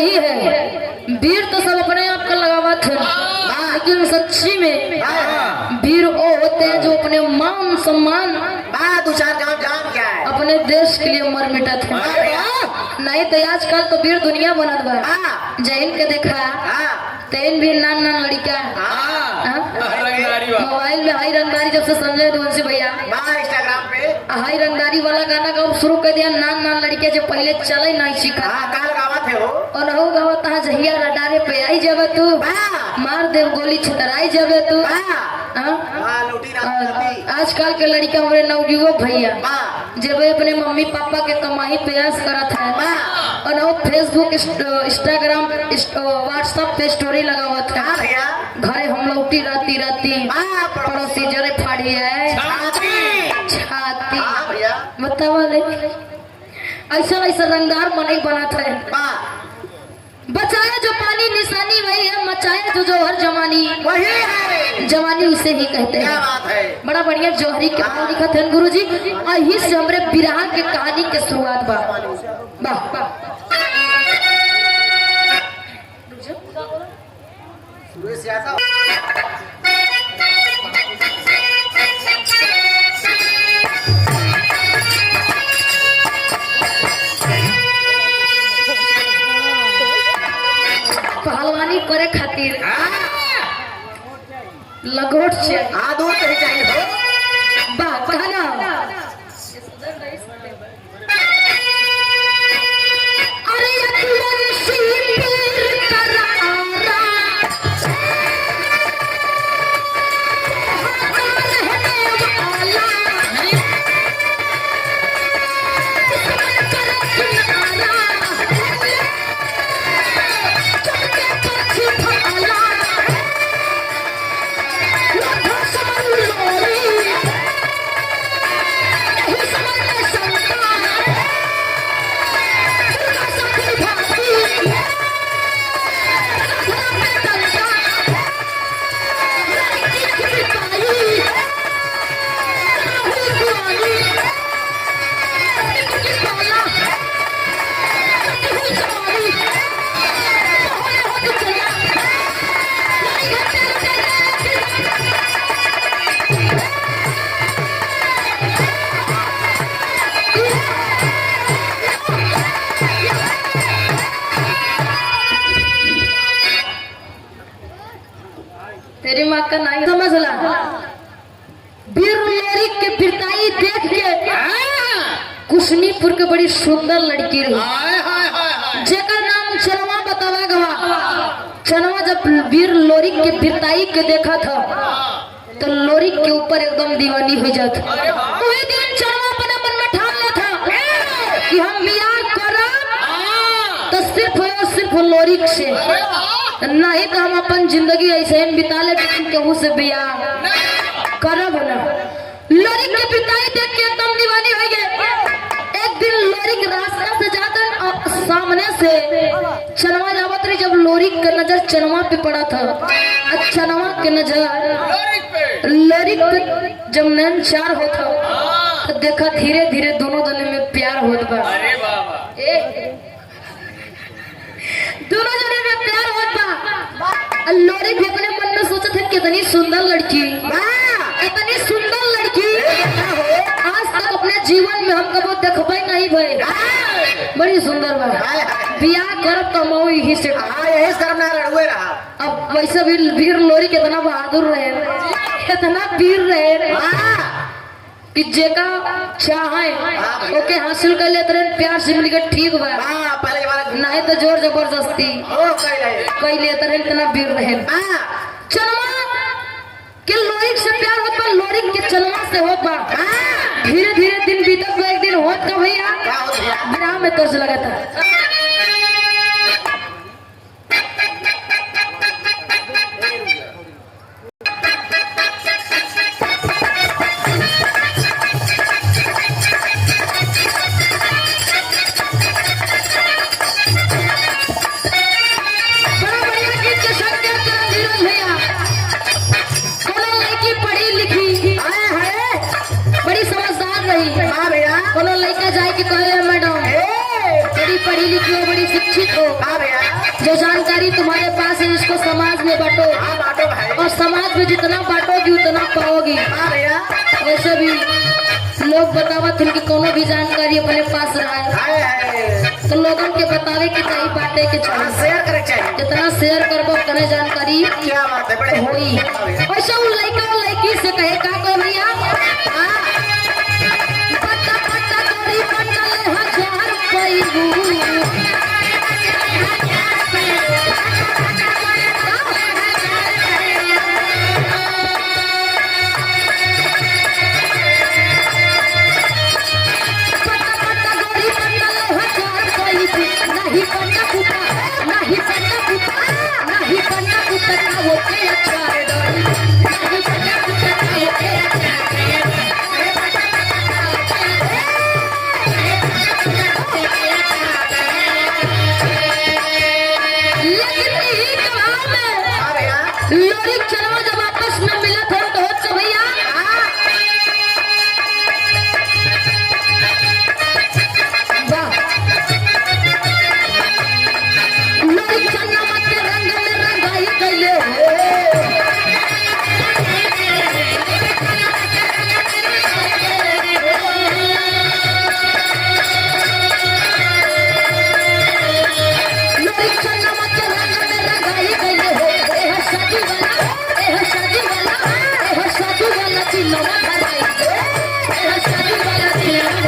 नहीं है। वीर तो सब अपने आप का लगावा थे, लेकिन सच्ची में वीर वो होते हैं जो अपने मान सम्मान दो चार काम जान क्या है अपने देश के लिए मर मिटा थे। नहीं तो आजकल तो वीर दुनिया बनत बा। जैन के देखा तेन भी नान नान लड़का मोबाइल में हाई रंगदारी जब से संजय दुवंशी भैया इंस्टाग्राम पे हाई रंगदारी वाला गाना का शुरू कर दिया। नान नान लड़के जो पहले चले नहीं सीखा और हो गावा तहा जहिया रडारे पे आई जब तू मार दे गोली छतराई जब तू। आजकल के लड़का हमारे नवयुवक भैया जब अपने मम्मी पापा के कमाई प्रयास करत है और वो फेसबुक इंस्टाग्राम व्हाट्सएप पे स्टोरी लगावत है। घरे हम लौटी राती राती पड़ोसी जरे फाड़ी है छाती बतावा ले ऐसा ऐसा रंगदार मने बनत है। बचाया जो पानी निशानी वही है, मचाया जो जौहर जवानी वही है, जवानी उसे ही कहते हैं। बात है। बड़ा बढ़िया जौहरी के भाव लिखत है गुरु जी। यही से हमरे बिरहा के कहानी के शुरुआत बा। पहलवानी करे खातिर लगोट से दूध नहीं चाहिए हो कहना तेरी माँ का नहीं समझ ला। वीर लोरी के बिरताई देख के कुशनीपुर के बड़ी सुंदर लड़की रही जेका नाम चनवा बतावा गवा। चनवा जब वीर लोरी के बिरताई के देखा था तो लोरी के ऊपर एकदम दीवानी हो जात। वही दिन चनवा अपने मन में ठान लिया था कि हम बियाह करब तो सिर्फ और सिर्फ लोरी से, नहीं तो हम अपन जिंदगी ऐसे ही बिता ले केहू से बियाह करब ना। लोरी के बिताई देख के एकदम दीवानी हो गए। एक दिन लोरी के रास्ता से जाकर सामने से चनवा जावत रही। जब लोरी का नजर चनवा पे पड़ा था, चनवा के नजर लोरी पे जब नैन चार होता तो देखा धीरे धीरे दोनों जने में प्यार होत बा। दोनों जने में प्यार होत बा। लोरी भी अपने मन में सोचा था कितनी सुंदर लड़की, इतनी सुंदर लड़की आज तक अपने जीवन में हम कभी देखबे नहीं भाई। बड़ी सुंदर बा। बियाह करब तो मऊ ही से यही करना लड़ुए रहा। अब वैसे भी वीर लोरी कितना बहादुर रहे, कितना वीर रहे कि जेका चाहे ओके हासिल कर लेते रहे। प्यार से मिलकर ठीक बा, नहीं तो जोर जबरदस्ती कई लेते रहे। इतना वीर रहे। चनवा के लोरी से प्यार होता, लोरी के चनवा से होता। धीरे धीरे दिन बीतत एक दिन होत का भैया बिना में तोड़ लगा था। जाए कि कहे मैडम तेरी पढ़ी लिखी हो, बड़ी शिक्षित हो, हाँ भैया। जो जानकारी तुम्हारे पास है इसको समाज में बांटो, हाँ बाटो भाई। और समाज में जितना बांटोगी उतना पाओगी। हाँ भैया। वैसे भी लोग बतावत हैं कि कोनो भी जानकारी अपने पास रहा है हाय हाय। तो लोगों के बतावे के चाहिए, बांटे के हाँ चाहिए। शेयर करे चाहिए। जितना शेयर करबो कने जानकारी क्या बात है बड़े। होई। हाँ भैया। वैसे वो लड़का और लड़की से कहे का कहे भैया, पत्ता पत्ता गोरी पटल 1000 पैगु। नहीं पन्ना कुत्ता, नहीं पन्ना कुत्ता, नहीं पन्ना कुत्ता का होते अच्छा रे डोरी, नहीं पन्ना कुत्ता का होते अच्छा लेकिन यही कमाल में हाँ भैया। लोरी चलवा जब आपस में मिला था तो हो भैया वाह, लोरी चलवा के रंग में रंगाई गईले हो। लोरी चलवा के रंग में रंगाई गईले हो। एह शादी वाला, एह शादी वाला, एह शादी वाला चिन्हवा धराई। एह शादी वाला चिन्हवा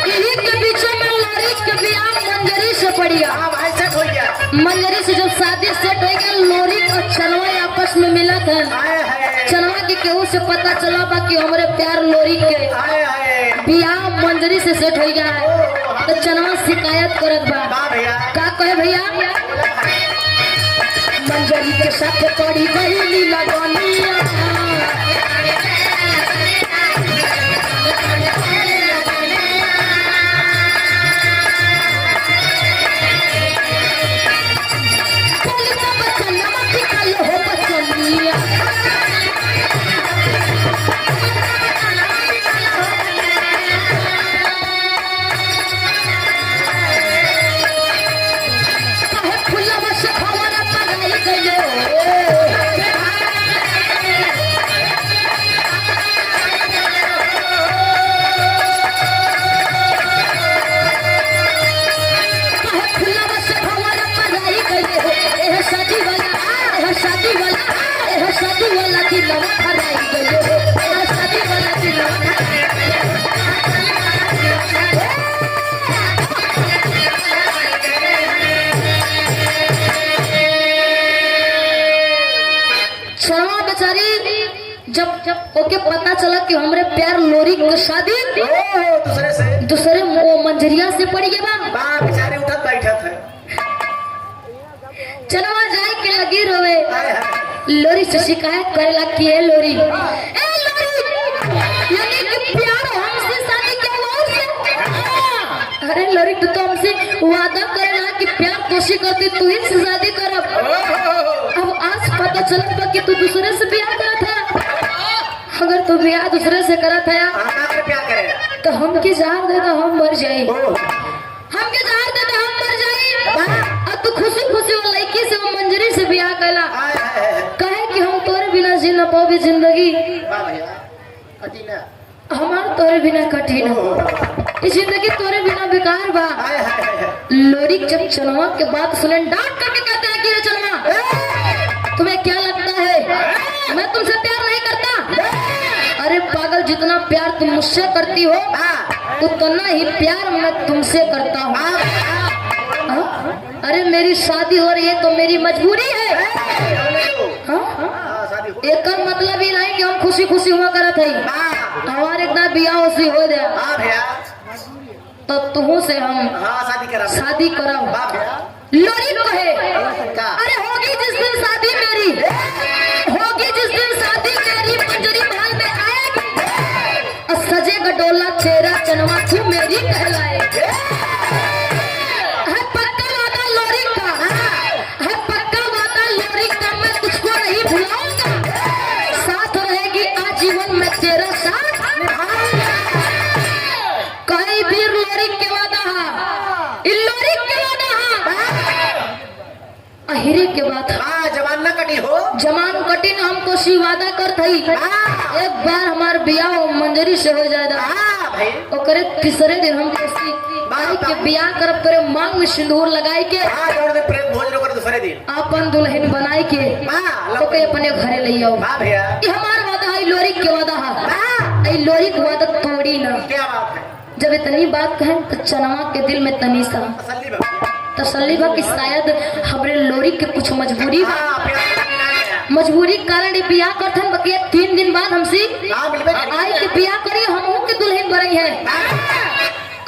इन्हीं के बीचों में लोरी के ब्याह मंजरी से पड़िया। हाँ भाई सेट हो गया। मंजरी से जब शादी सेट हो गया, लोरी और चनवा आपस में मिला था। हाय हाय। चनवा की केहू से पता चला बा कि हमारे प्यार लोरी के हाय हाय। बियाह मंजरी से सेट हो गया है। तो चनवा शिकायत करत बा, वाह भैया। का कहे भैया, मंजरी के साथ पड़ी गई लगनिया। बोली तो बचनवा की कल हो बचनिया। काहे फुलवा से खवरा पगाई गइले हो। काहे फुलवा से खवरा पगाई गइले हो। एह शादी वाला, एह शादी वाला, एह शादी वाला दिलवा हराई गइले हो। एह शादी वाला दिलवा चलवा बेचारी जब ओके पता चला कि हमरे प्यार लोरी के शादी ओ दूसरे से। दूसरे वो मंजरिया से पड़ गया बा। वाह बेचारे उठत बैठत है। चलवा जाए के लगी रोवे, हाय हाय। लोरी से शिकायत करेला कि ए लोरी, ए लोरी, यानी कि प्यार हमसे शादी क्या हुआ उससे? अरे लोरी तू तो हमसे वादा करेला कि प्यार कोशिश करती तू ही से शादी करब। अब आज पता चलत बा कि तू दूसरे से ब्याह करत है। अगर तू ब्याह दूसरे से करत है हाँ कर प्यार करे। तो हम की जार दे तो हम मर जाए, ओ हम के जार दे तो हम मर जाए। अब तू खुशी खुशी वो लड़की से वो मंजरी से ब्याह कैला, हाय हाय। कहे कि हम तोरे बिना जी न पाओगे जिंदगी, वाह भैया। अजी ना। हमार तोरे बिना कठिन हो, ये जिंदगी तोरे बिना बेकार बा। हाय हाय हाय। लोरी जब चलवा के बात सुने डांट करके कहते हैं कि रे चलवा, तुम्हें क्या लगता है मैं तुमसे प्यार नहीं करता? अरे पागल, जितना प्यार तुम मुझसे करती हो हाँ। उतना ही प्यार मैं तुमसे करता हूँ। हाँ। हाँ? अरे मेरी शादी हो रही है तो मेरी मजबूरी है। हाँ? हाँ शादी हो। एक मतलब ही नहीं कि हम खुशी खुशी हुआ करत है, हाँ। हमारे इतना बियाह उसी हो दे हाँ भैया। तो तुहू से हम हाँ शादी करा। शादी करब। वाह भैया। लोरी कहे, का? अरे होगी जिस दिन शादी मेरी, होगी जिस दिन शादी मेरी, मंजरी महल में आएगी और सजेगा डोला चेहरा चनवा तू मेरी कहलाएगी। है पक्का वादा लोरी का, है पक्का वादा लोरी का, मैं तुझको नहीं भुलाऊं। राम को सी वादा कर थई एक बार हमार बियाह मंजरी से हो जाएगा हाँ भाई ओकरे तीसरे दिन हम कोसी आई के बियाह करब तोरे मांग में सिंदूर लगाई के हाँ जोड़ दे प्रेम भोजन कर दूसरे दिन अपन दुल्हन बनाई के हाँ ओके अपने घरे ले आओ हाँ भैया ये हमार वादा है लोरी के वादा है ये लोरी के वादा तोड़ी ना क्या बात है जब इतनी बात कहें तो चनवा के दिल में तनी सा तसल्ली बात तसल्ली बा कि शायद हमरे लोरी के कुछ मजबूरी बा हाँ प्यार मजबूरी कारण ये बियाह करथन बकिया 3 दिन बाद हमसे हाँ मिलबे आई के बियाह करी हमहू के दुल्हन बनई है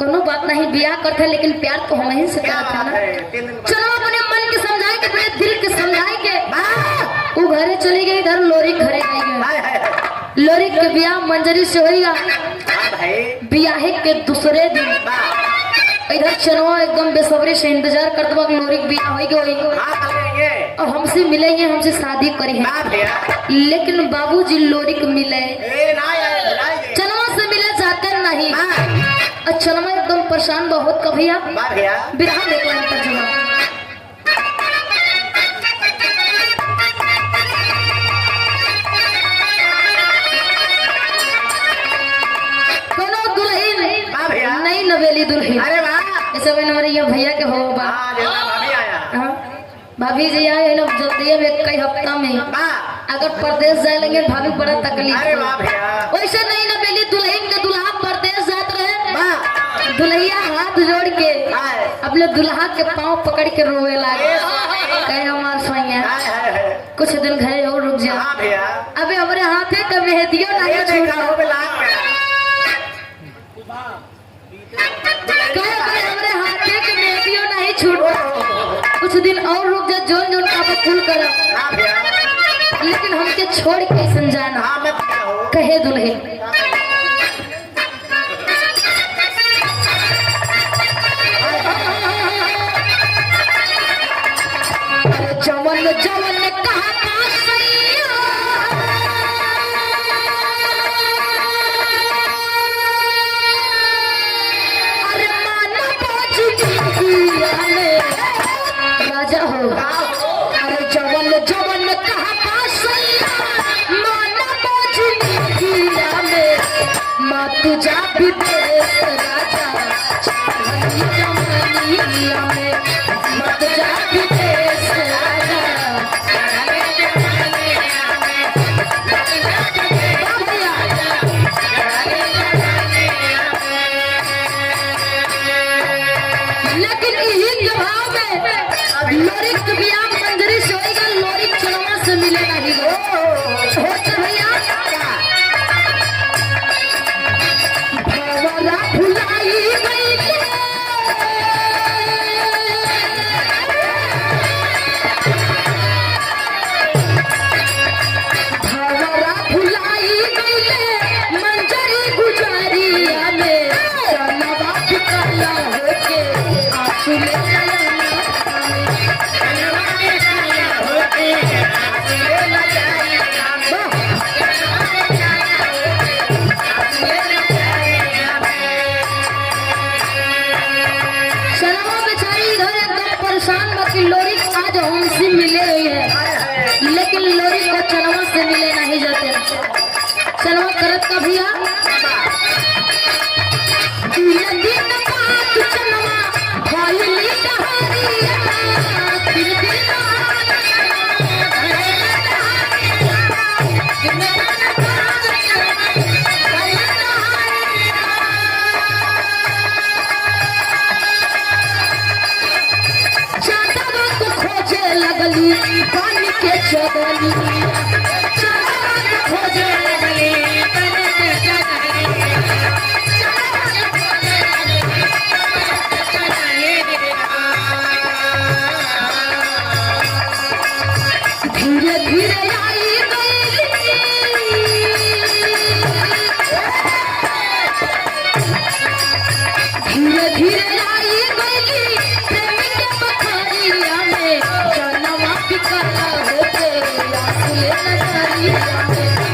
कोनो बात नहीं बियाह करते लेकिन प्यार तो हम ही से क्या करत है बात ना है 3 दिन चलो अपने मन के समझाए के अपने दिल के समझाए के वो घरे चली गई इधर लोरी घरे आई गई हाय हाय लोरी के बियाह मंजरी से होइगा हाँ भाई बियाह के दूसरे दिन इधर चनवा एकदम बेसब्री से इंतजार करते वक्त लोरी के बियाह होई गई हाँ कर लेंगे और हमसे मिलेंगे हमसे शादी करी है ना भैया लेकिन बाबूजी लोरी को मिले ए ना यार बुलाएंगे चनवा से मिले जाते नहीं और चनवा एकदम परेशान बहुत का भैया बा भैया बिरहा देखो इन तर्जुमा कोनो दुल्हन बा भैया नई नवेली दुल्हन अरे वाह ऐसे मैंने हमारे ये भैया के हो बा हाँ देखना भाभी आया हाँ, भाभी जी आए हैं ना जल्दी में कई हफ्ता में बा अगर प्रदेश जाए लेंगे भाभी बड़ा तकलीफ अरे है। वाह भैया वैसे नई नवेली दुल्हन के दुल्हा प्रदेश जात रहे बा दुल्हिया हाथ जोड़ के हाय अपने दुल्हा के पाँव पकड़ के रोवे लागे कहे हमार सैया हाय हाय हाय कुछ दिन घरे और रुक जा हाँ भैया अबे हमारे हाथे का मेहदियो नहीं ये छूट देखा हो बे लाख में कहे कहे हमारे हाथे के मेहदियो नहीं छूट कुछ दिन और रुक जा जोन जोन का फूल कर हाँ भैया लेकिन हमके छोड़ के संजाना हाँ मैं क्या हो कहे दुल्हे जवन जवन कहा सैया अरे माना राजा हो अरे जवन जवन कहा सैया माना में माँ तुझा भी देश राजा जमनिया में माँ तुझा भी देश राजा लेकिन यही जवाब में लोरी के बियाह मंजरी से होएगा लोरी चलवा से मिले नहीं हो भैया भवरा भुलाई गई भवरा भुलाई गई मंजरी गुजारिया में चलवा काला होके आंसू में चलवा बेचारी इधर एकदम परेशान बाकी लोरी आज हमसे मिले हुई है लेकिन लोरी को चनवा से मिले नहीं जाते चनवा करत का भैया दिन बात चनवा भइली कहानिया फिर चादर को खोजे लगली पानी के चदली चादर को खोजे लगली पानी के चदली धीरे धीरे आई धीरे धीरे आई गई प्रेम के बखरिया में जनवा पिकला होते आंसू नजरिया में